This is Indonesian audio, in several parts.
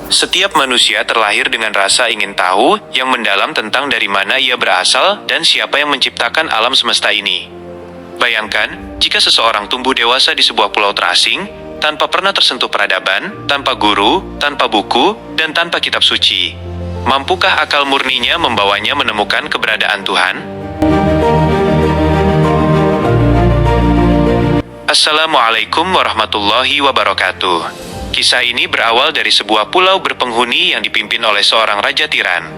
Setiap manusia terlahir dengan rasa ingin tahu yang mendalam tentang dari mana ia berasal dan siapa yang menciptakan alam semesta ini. Bayangkan, jika seseorang tumbuh dewasa di sebuah pulau terasing, tanpa pernah tersentuh peradaban, tanpa guru, tanpa buku, dan tanpa kitab suci. Mampukah akal murninya membawanya menemukan keberadaan Tuhan? Assalamualaikum warahmatullahi wabarakatuh. Kisah ini berawal dari sebuah pulau berpenghuni yang dipimpin oleh seorang raja tiran.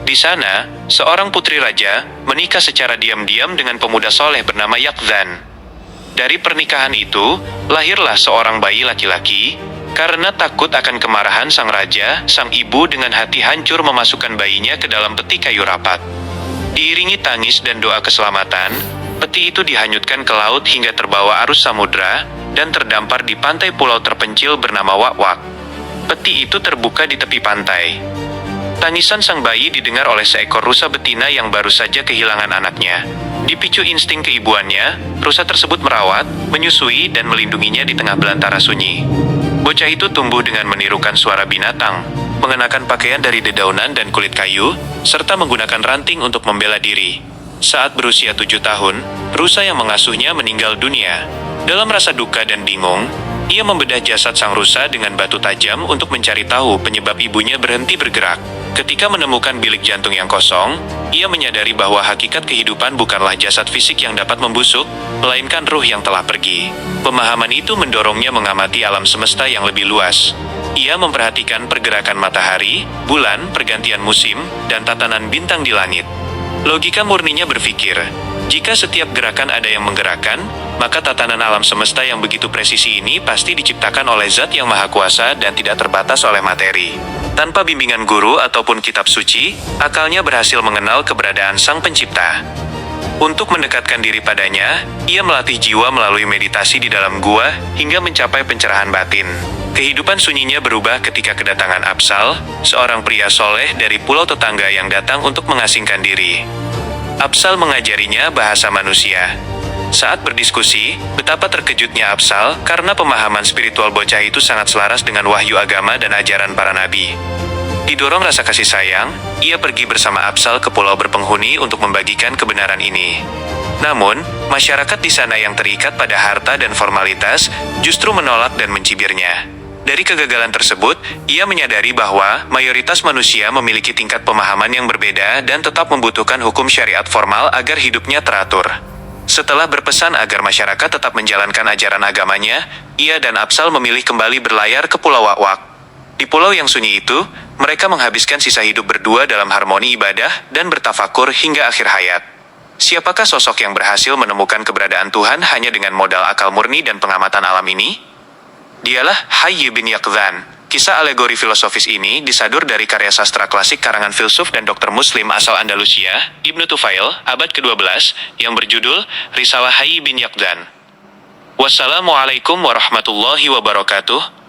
Di sana, seorang putri raja menikah secara diam-diam dengan pemuda soleh bernama Yaqzan. Dari pernikahan itu, lahirlah seorang bayi laki-laki. Karena takut akan kemarahan sang raja, sang ibu dengan hati hancur memasukkan bayinya ke dalam peti kayu rapat. Diiringi tangis dan doa keselamatan, peti itu dihanyutkan ke laut hingga terbawa arus samudra, dan terdampar di pantai pulau terpencil bernama Wak-Wak. Peti itu terbuka di tepi pantai. Tangisan sang bayi didengar oleh seekor rusa betina yang baru saja kehilangan anaknya. Dipicu insting keibuannya, rusa tersebut merawat, menyusui, dan melindunginya di tengah belantara sunyi. Bocah itu tumbuh dengan menirukan suara binatang, mengenakan pakaian dari dedaunan dan kulit kayu, serta menggunakan ranting untuk membela diri. Saat berusia 7 tahun, rusa yang mengasuhnya meninggal dunia. Dalam rasa duka dan bingung, ia membedah jasad sang rusa dengan batu tajam untuk mencari tahu penyebab ibunya berhenti bergerak. Ketika menemukan bilik jantung yang kosong, ia menyadari bahwa hakikat kehidupan bukanlah jasad fisik yang dapat membusuk, melainkan ruh yang telah pergi. Pemahaman itu mendorongnya mengamati alam semesta yang lebih luas. Ia memperhatikan pergerakan matahari, bulan, pergantian musim, dan tatanan bintang di langit. Logika murninya berpikir, jika setiap gerakan ada yang menggerakkan, maka tatanan alam semesta yang begitu presisi ini pasti diciptakan oleh Zat yang Maha Kuasa dan tidak terbatas oleh materi. Tanpa bimbingan guru ataupun kitab suci, akalnya berhasil mengenal keberadaan Sang Pencipta. Untuk mendekatkan diri padanya, ia melatih jiwa melalui meditasi di dalam gua hingga mencapai pencerahan batin. Kehidupan sunyinya berubah ketika kedatangan Absal, seorang pria soleh dari pulau tetangga yang datang untuk mengasingkan diri. Absal mengajarinya bahasa manusia. Saat berdiskusi, betapa terkejutnya Absal karena pemahaman spiritual bocah itu sangat selaras dengan wahyu agama dan ajaran para nabi. Didorong rasa kasih sayang, ia pergi bersama Absal ke pulau berpenghuni untuk membagikan kebenaran ini. Namun, masyarakat di sana yang terikat pada harta dan formalitas justru menolak dan mencibirnya. Dari kegagalan tersebut, ia menyadari bahwa mayoritas manusia memiliki tingkat pemahaman yang berbeda dan tetap membutuhkan hukum syariat formal agar hidupnya teratur. Setelah berpesan agar masyarakat tetap menjalankan ajaran agamanya, ia dan Absal memilih kembali berlayar ke Pulau Wak-Wak. Di pulau yang sunyi itu, mereka menghabiskan sisa hidup berdua dalam harmoni ibadah dan bertafakur hingga akhir hayat. Siapakah sosok yang berhasil menemukan keberadaan Tuhan hanya dengan modal akal murni dan pengamatan alam ini? Dialah Hayy bin Yaqzan. Kisah alegori filosofis ini disadur dari karya sastra klasik karangan filsuf dan dokter muslim asal Andalusia, Ibnu Tufail, abad ke-12, yang berjudul Risalah Hayy bin Yaqzan. Wassalamualaikum warahmatullahi wabarakatuh.